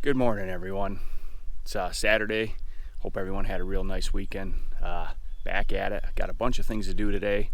Good morning, everyone. It's Saturday. Hope everyone had a real nice weekend. Back at it. Got a bunch of things to do today.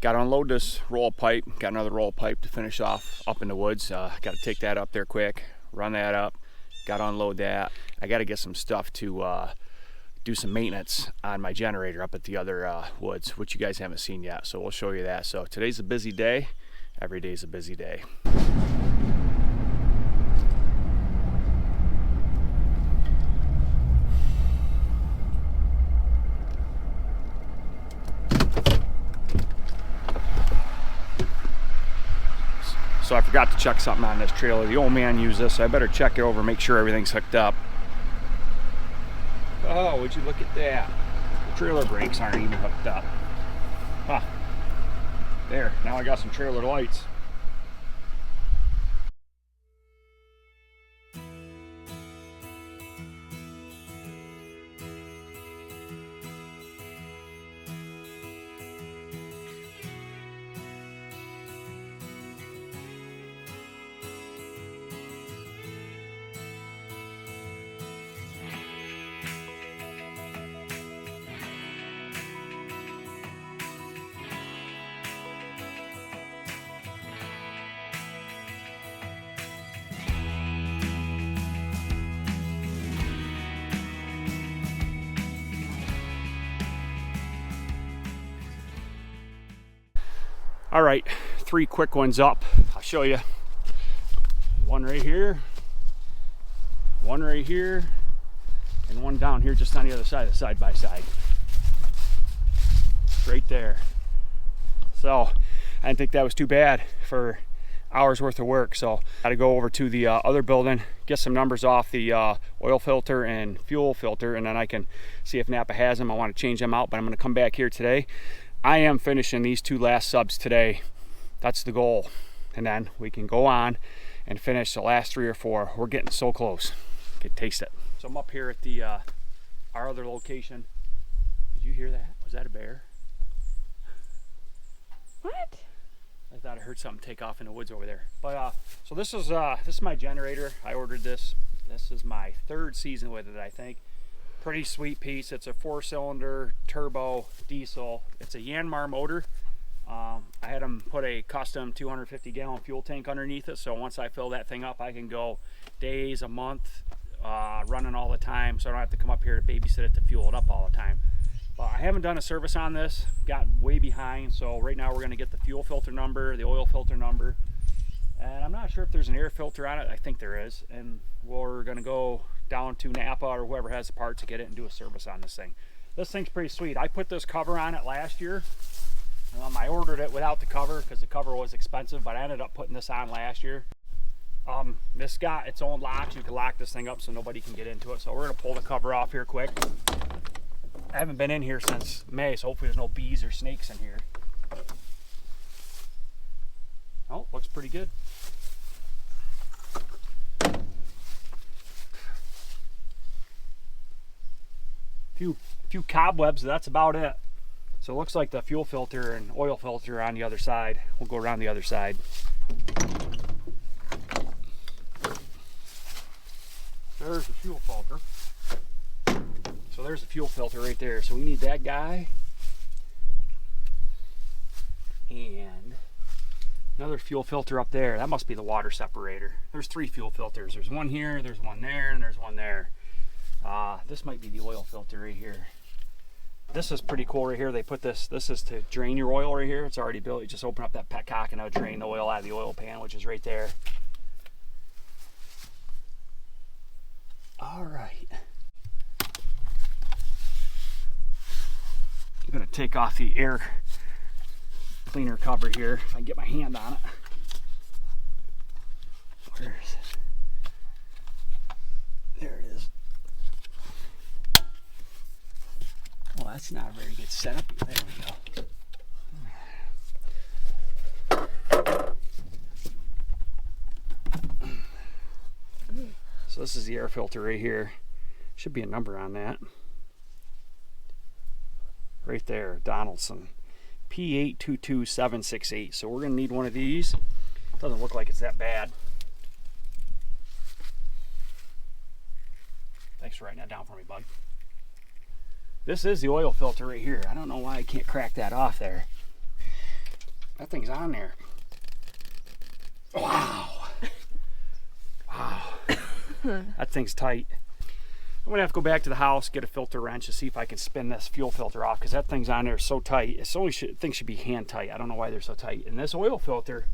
Got to unload this roll of pipe. Got another roll of pipe to finish off up in the woods. Got to take that up there quick, run that up. Got to unload that. I got to get some stuff to do some maintenance on my generator up at the other woods, which you guys haven't seen yet. So we'll show you that. So today's a busy day. Every day's a busy day. So I forgot to check something on this trailer. The old man used this, so I better check it over, make sure everything's hooked up. Oh, would you look at that? The trailer brakes aren't even hooked up. Huh. There, now I got some trailer lights. All right, 3 quick ones up. I'll show you. One right here, one right here, and one down here just on the other side of the side by side. Right there. So I didn't think that was too bad for hours worth of work. So I had to go over to the other building, get some numbers off the oil filter and fuel filter, and then I can see if Napa has them. I want to change them out, but I'm going to come back here today. I am finishing these 2 last subs today. That's the goal. And then we can go on and finish the last 3 or 4. We're getting so close. Get taste it. So I'm up here at the our other location. Did you hear that? Was that a bear? What? I thought I heard something take off in the woods over there. But so this is my generator. I ordered this. This is my 3rd season with it, I think. Pretty sweet piece. It's a 4-cylinder turbo diesel. It's a Yanmar motor. I had them put a custom 250-gallon fuel tank underneath it, so once I fill that thing up, I can go days, a month, running all the time, so I don't have to come up here to babysit it to fuel it up all the time. But I haven't done a service on this. Got way behind, so right now we're going to get the fuel filter number, the oil filter number, and I'm not sure if there's an air filter on it. I think there is, and we're going to go down to Napa or whoever has the part to get it and do a service on this thing. This thing's pretty sweet. I put this cover on it last year. I ordered it without the cover because the cover was expensive, but I ended up putting this on last year. This got its own locks. You can lock this thing up so nobody can get into it. So we're going to pull the cover off here quick. I haven't been in here since May, so hopefully there's no bees or snakes in here. Oh, looks pretty good. Few cobwebs, that's about it. So it looks like the fuel filter and oil filter are on the other side. We'll go around the other side. There's the fuel filter. So there's the fuel filter right there. So we need that guy. And another fuel filter up there. That must be the water separator. There's 3 fuel filters. There's one here, there's one there, and there's one there. This might be the oil filter right here. This is pretty cool right here. They put this is to drain your oil right here. It's already built. You just open up that petcock and it'll drain the oil out of the oil pan, which is right there. All right. I'm gonna take off the air cleaner cover here if I can get my hand on it. Where is it? There it is. Well, that's not a very good setup. There we go. So this is the air filter right here. Should be a number on that. Right there, Donaldson. P822768. So we're going to need one of these. Doesn't look like it's that bad. Thanks for writing that down for me, bud. This is the oil filter right here. I don't know why I can't crack that off there. That thing's on there. Wow. Wow. That thing's tight. I'm gonna have to go back to the house, get a filter wrench to see if I can spin this fuel filter off, because that thing's on there so tight. It's only thing should be hand tight. I don't know why they're so tight. And this oil filter,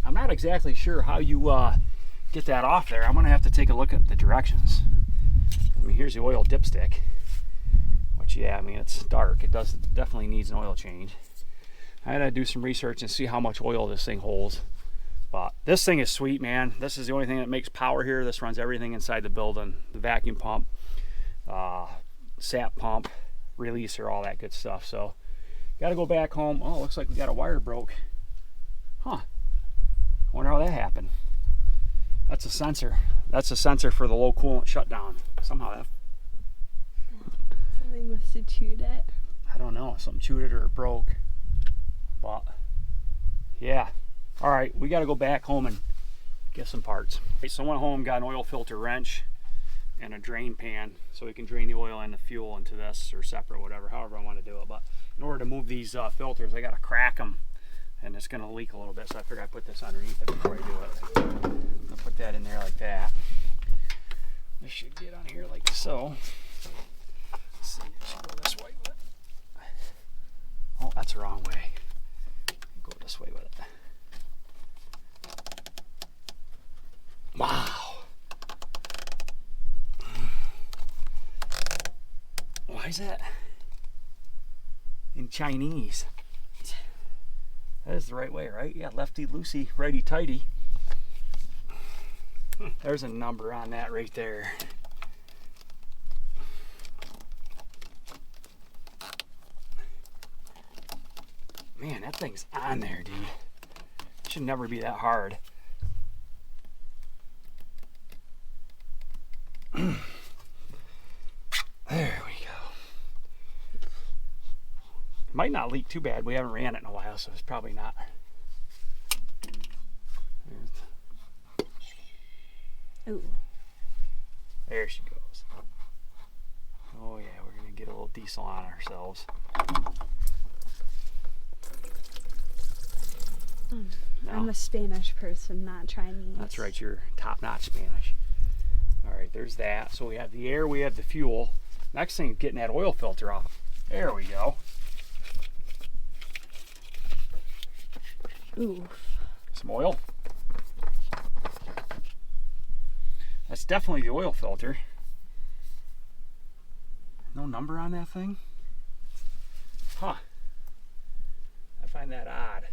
I'm not exactly sure how you get that off there. I'm gonna have to take a look at the directions. I mean, here's the oil dipstick, which, yeah, I mean, it's dark. It definitely needs an oil change. I gotta do some research and see how much oil this thing holds. But this thing is sweet, man. This is the only thing that makes power here. This runs everything inside the building. The vacuum pump, sap pump, releaser, all that good stuff. So, gotta go back home. Oh, looks like we got a wire broke. Huh. Wonder how that happened. That's a sensor. That's a sensor for the low coolant shutdown. Somehow that... Something must have chewed it. I don't know. Something chewed it or it broke. But, yeah. All right, we got to go back home and get some parts. Okay, so I went home, got an oil filter wrench and a drain pan so we can drain the oil and the fuel into this, or separate, whatever, however I want to do it. But in order to move these filters, I got to crack them, and it's going to leak a little bit. So I figured I'd put this underneath it before I do it. I'm going to put that in there like that. This should get on here like so. Let's see, it should go this way with it. Oh, that's the wrong way. Go this way with it. Wow. Why is that in Chinese? That is the right way, right? Yeah, lefty loosey, righty tighty. There's a number on that right there. Man, that thing's on there, dude. It should never be that hard. There we go. Might not leak too bad. We haven't ran it in a while, so it's probably not. Ooh. There she goes. Oh yeah, we're gonna get a little diesel on ourselves. No. I'm a Spanish person, not Chinese. That's right, you're top-notch Spanish. All right, there's that. So we have the air, we have the fuel. Next thing is getting that oil filter off. There we go. Ooh. Some oil. That's definitely the oil filter. No number on that thing? Huh. I find that odd.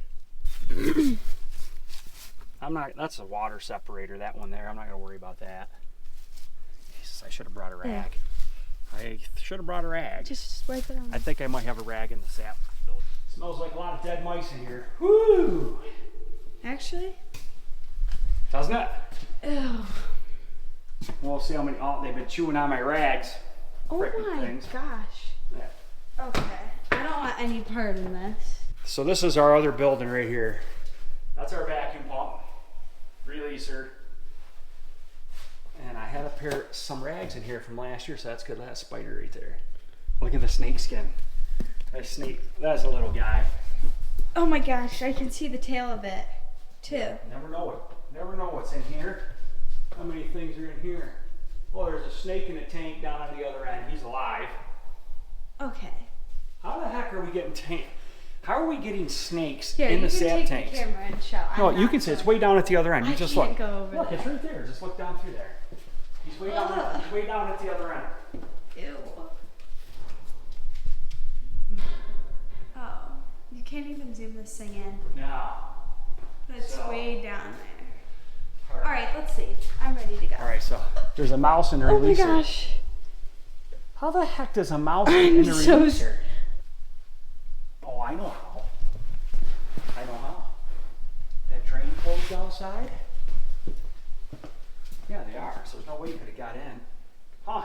That's a water separator, that one there. I'm not gonna worry about that. Jesus, I should have brought a rag. I should have brought a rag. Just wipe it on. I think I might have a rag in the sap building. Smells like a lot of dead mice in here. Woo! Actually? Doesn't it? Ew. We'll see how many. Oh, they've been chewing on my rags. Oh Frickin' my things. gosh. Yeah. Okay. I don't want any part in this. So this is our other building right here. That's our vacuum pump, releaser. And I had some rags in here from last year, so that's good. That spider right there. Look at the snake skin. That snake, that's a little guy. Oh my gosh, I can see the tail of it too. Never know what's in here. How many things are in here? Well, there's a snake in a tank down on the other end. He's alive. Okay. How the heck are we getting How are we getting snakes Here, in the you sap can take tanks? the camera and show. No, you can see it's way down at the other end. You I just can't look. go over Look, there. it's right there. Just look down through there. He's way down. He's way down at the other end. Ew. Oh, you can't even zoom this thing in. No. That's So- way down there. All right, let's see. I'm ready to go. All right, so there's a mouse in the Oh my releaser. gosh. How the heck does a mouse I'm in the so releaser? Oh, I know how. That drain closed outside? Yeah, they are. So there's no way you could have got in. Huh.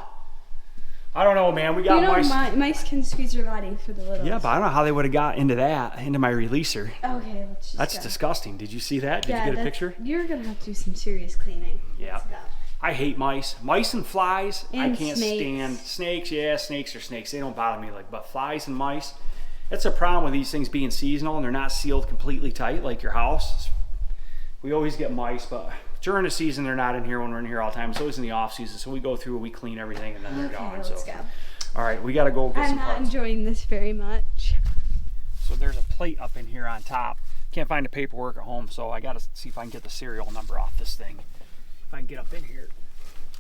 I don't know, man. We got mice. Mice can squeeze their body through the littles. Yeah, but I don't know how they would have got into my releaser. Okay, let's just That's go. disgusting. Did you see that? Did you get a picture? You're gonna have to do some serious cleaning. Yeah. Let's go. I hate mice. Mice and flies, I And can't snakes. stand. Snakes, yeah, snakes are snakes. They don't bother me like, but flies and mice, that's a problem with these things being seasonal and they're not sealed completely tight like your house. We always get mice, but during the season they're not in here when we're in here all the time. It's always in the off season, so we go through, we clean everything, and then they're gone. let's So, go. all right, we gotta go get I'm some not parts. enjoying this very much. So there's a plate up in here on top. Can't find the paperwork at home, so I gotta see if I can get the serial number off this thing. If I can get up in here.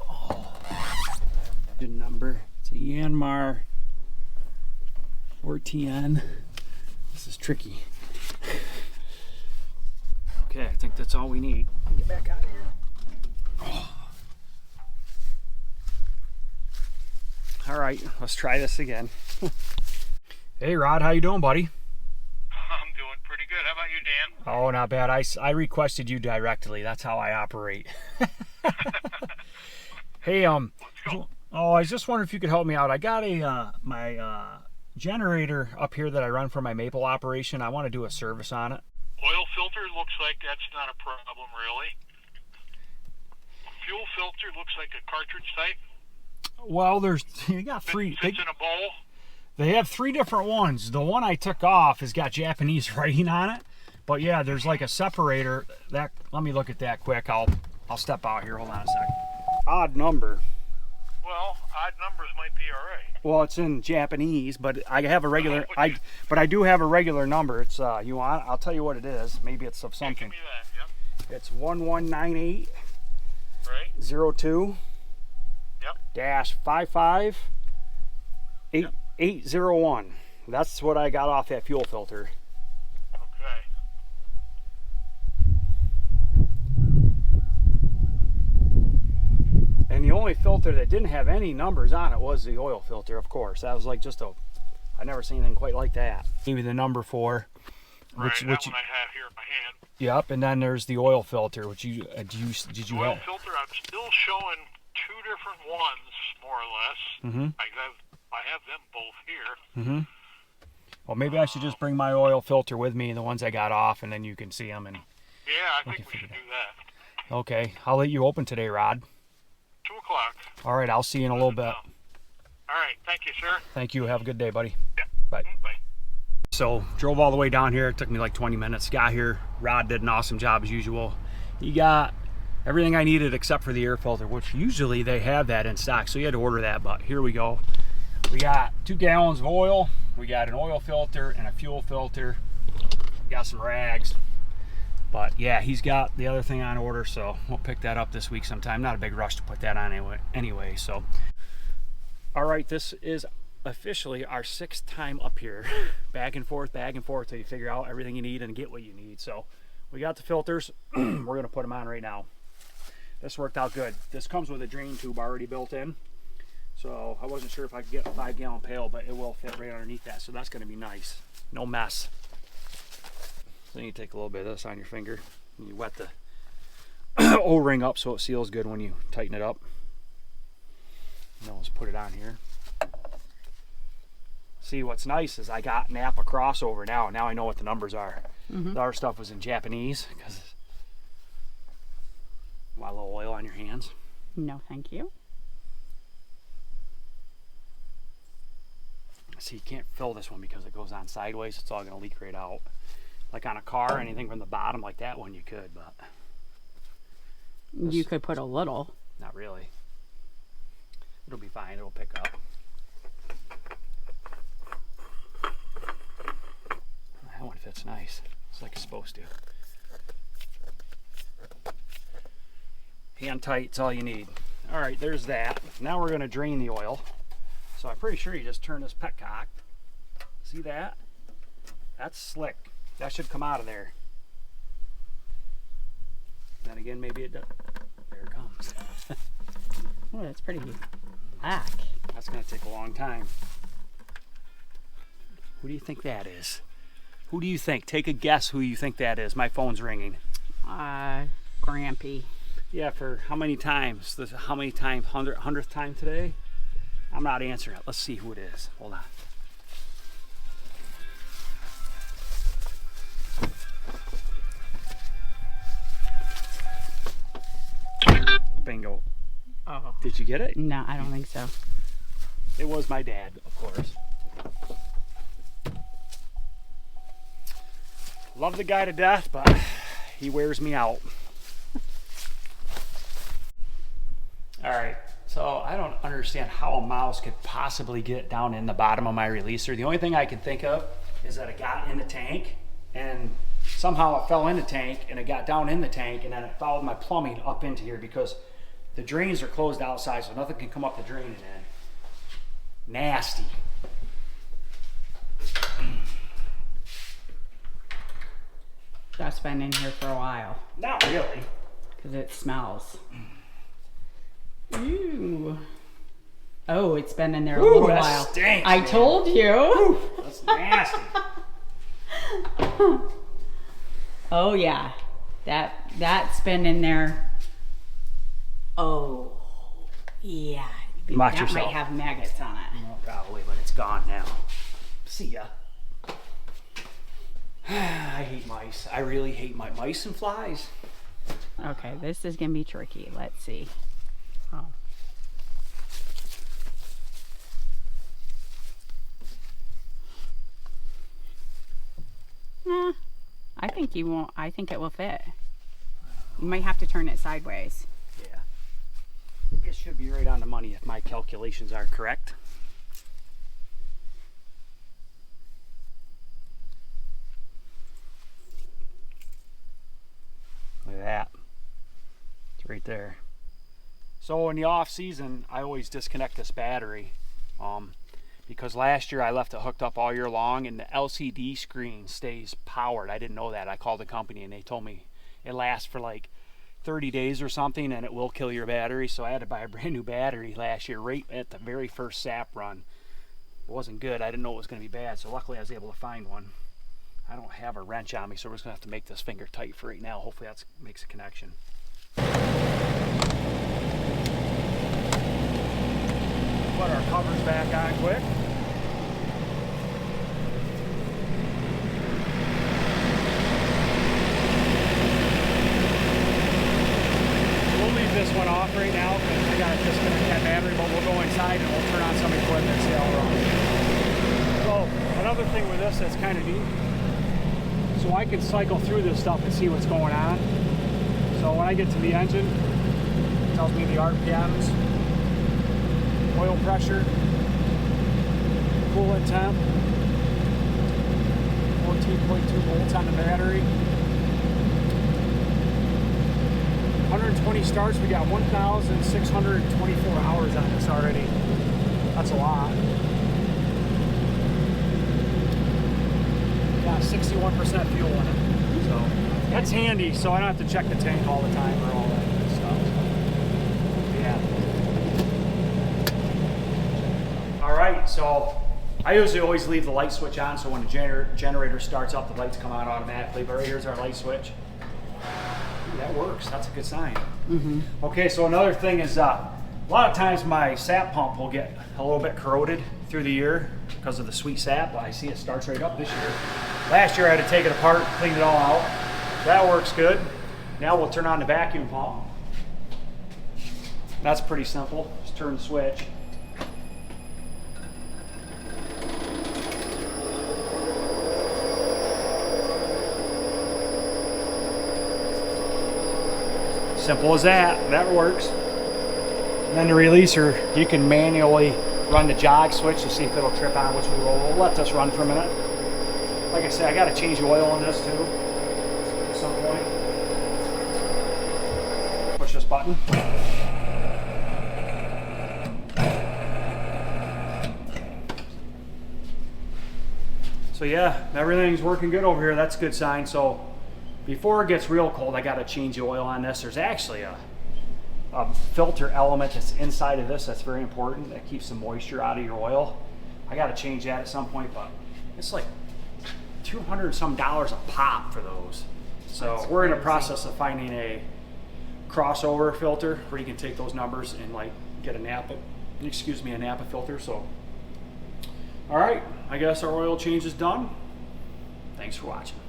Oh, good number. It's a Yanmar 4TN. This is tricky. Okay, I think that's all we need. Get back out of here. Oh. All right, let's try this again. Hey Rod, how you doing, buddy? I'm doing pretty good. How about you, Dan? Oh, not bad. I requested you directly. That's how I operate. Hey, Let's go. oh, I was just wondering if you could help me out. I got a my generator up here that I run for my maple operation. I want to do a service on it. Oil filter looks like that's not a problem, really. Fuel filter looks like a cartridge type. Well, you got three. Fits in a bowl. They have three different ones. The one I took off has got Japanese writing on it, but yeah, there's like a separator. That let me look at that quick. I'll step out here. Hold on a sec. Odd number. Well, odd numbers might be all right. Well, it's in Japanese, but I have a regular. But I do have a regular number. It's you want? I'll tell you what it is. Maybe it's of Give something. me that. Yep. It's 1198 Right. 02 Yep. dash 55 801. That's what I got off that fuel filter. Okay. And the only filter that didn't have any numbers on it was the oil filter, of course. That was like just a, I never seen anything quite like that. Maybe the number 4, Right. which That one I have here in my hand. yep, and then there's the oil filter, which you did you Oil have? filter. I'm still showing two different ones, more or less. Mm-hmm. I have them both here. Mm-hmm. Well, maybe I should just bring my oil filter with me, the ones I got off, and then you can see them. And Yeah, I can think we figure should do that. okay, I'll let you open today, Rod. 2 o'clock. All right, I'll see you in a little bit. All right. Thank you, sir. Thank you. Have a good day, buddy. Yeah. Bye. Bye. So drove all the way down here. It took me like 20 minutes. Got here. Rod did an awesome job as usual. He got everything I needed except for the air filter, which usually they have that in stock. So you had to order that, but here we go. We got 2 gallons of oil. We got an oil filter and a fuel filter. We got some rags. But yeah, he's got the other thing on order, so we'll pick that up this week sometime. Not a big rush to put that on anyway. So, all right, this is officially our 6th time up here. Back and forth till you figure out everything you need and get what you need. So we got the filters. We're going to put them on right now. This worked out good. This comes with a drain tube already built in. So I wasn't sure if I could get a 5-gallon pail, but it will fit right underneath that. So that's going to be nice. No mess. Then you take a little bit of this on your finger and you wet the O-ring up so it seals good when you tighten it up. Now let's put it on here. See, what's nice is I got Napa crossover now. Now I know what the numbers are. Mm-hmm. The other stuff was in Japanese because want a little oil on your hands. No, thank you. See, you can't fill this one because it goes on sideways. It's all going to leak right out. Like on a car, anything from the bottom like that one you could, but You could put a little. not really. It'll be fine. It'll pick up. That one fits nice. It's like it's supposed to. Hand tight, it's all you need. All right, there's that. Now we're going to drain the oil. So I'm pretty sure you just turn this petcock. See that? That's slick. That should come out of there. Then again, maybe it does. There it comes. Oh, that's pretty black. That's going to take a long time. Who do you think that is? Who do you think? Take a guess who you think that is. My phone's ringing. Grampy. Yeah, for how many times? How many times? 100th time today? I'm not answering it. Let's see who it is. Hold on. Bingo. Oh. Did you get it? No, I don't think so. It was my dad, of course. Love the guy to death, but he wears me out. All right, so I don't understand how a mouse could possibly get down in the bottom of my releaser. The only thing I can think of is that it got in the tank and somehow it fell in the tank and it got down in the tank and then it followed my plumbing up into here because the drains are closed outside, so nothing can come up the drain and then. Nasty. That's been in here for a while Not really. because it smells. Ooh. Oh, it's been in there a Ooh, little that while. stinks, I man. told you. That's nasty. Oh yeah, that's been in there. Oh, yeah. Watch that yourself. might have maggots on it. Well, probably, but it's gone now. See ya. I hate mice. I really hate mice and flies. Okay, this is gonna be tricky. Let's see. Oh. I think you won't. I think it will fit. You might have to turn it sideways. Yeah. It should be right on the money if my calculations are correct. Look at that. It's right there. So in the off season, I always disconnect this battery because last year I left it hooked up all year long and the LCD screen stays powered. I didn't know that. I called the company and they told me it lasts for like 30 days or something and it will kill your battery. So I had to buy a brand new battery last year right at the very first sap run. It wasn't good. I didn't know it was going to be bad. So luckily I was able to find one. I don't have a wrench on me, so we're just going to have to make this finger tight for right now. Hopefully that makes a connection. Put our covers back on quick. We'll leave this one off right now because I got to disconnect that battery, but we'll go inside and we'll turn on some equipment and see how it runs. So another thing with this that's kind of neat, so I can cycle through this stuff and see what's going on. So when I get to the engine, it tells me the RPMs, oil pressure, coolant temp, 14.2 volts on the battery. 120 starts, we got 1,624 hours on this already. That's a lot. Got 61% fuel in it. So that's handy, so I don't have to check the tank all the time or all that good stuff. So, yeah. All right, so I usually always leave the light switch on so when the generator starts up, the lights come on automatically. But right here's our light switch. Ooh, that works. That's a good sign. Mm-hmm. Okay, so another thing is a lot of times my sap pump will get a little bit corroded through the year because of the sweet sap. I see it starts right up this year. Last year I had to take it apart, clean it all out. So that works good. Now we'll turn on the vacuum pump. That's pretty simple. Just turn the switch. Simple as that. That works. And then the releaser, you can manually run the jog switch to see if it'll trip on, which we will. We'll let this run for a minute. Like I said, I got to change the oil in this too at some point. Push this button. So yeah, everything's working good over here. That's a good sign. So before it gets real cold, I got to change the oil on this. There's actually a filter element that's inside of this that's very important that keeps the moisture out of your oil. I got to change that at some point, but it's like $200 some a pop for those. So That's we're in the crazy. process of finding a crossover filter where you can take those numbers and like get a Napa filter. So all right, I guess our oil change is done. Thanks for watching.